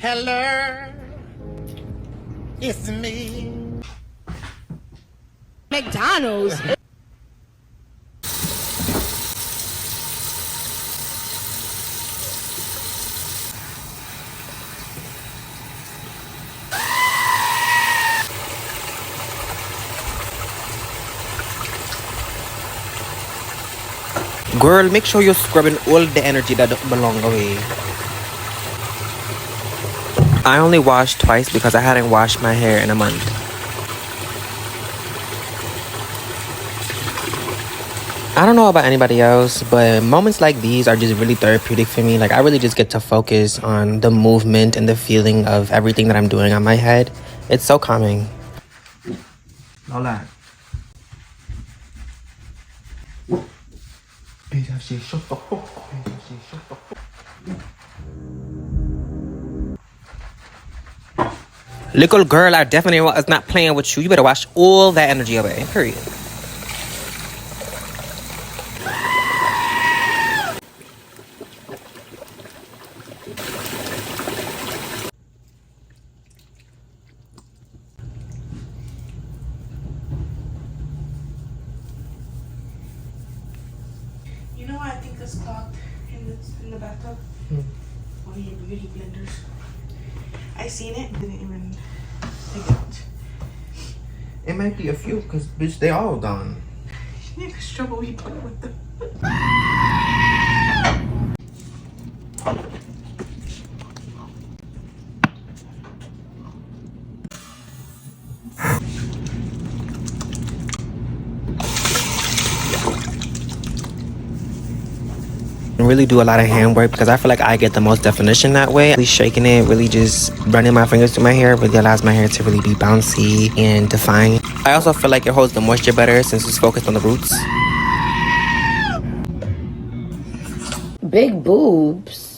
Hello, it's me. McDonald's. Girl, make sure you're scrubbing all the energy that don't belong away. I only washed twice because I hadn't washed my hair in a month. I don't know about anybody else, but moments like these are just really therapeutic for me. Like, I really just get to focus on the movement and the feeling of everything that I'm doing on my head. It's so calming. Lola. Little girl, I definitely was not playing with you. You better wash all that energy away. Period. You know what I think is clogged in the bathtub? One of your beauty blenders. I seen it, didn't even take it out. It might be a few, because, bitch, they all gone. You need to struggle we play with them. Really do a lot of handwork because I feel like I get the most definition that way. Really shaking it, really just running my fingers through my hair really allows my hair to really be bouncy and defined. I also feel like it holds the moisture better since it's focused on the roots. Big boobs.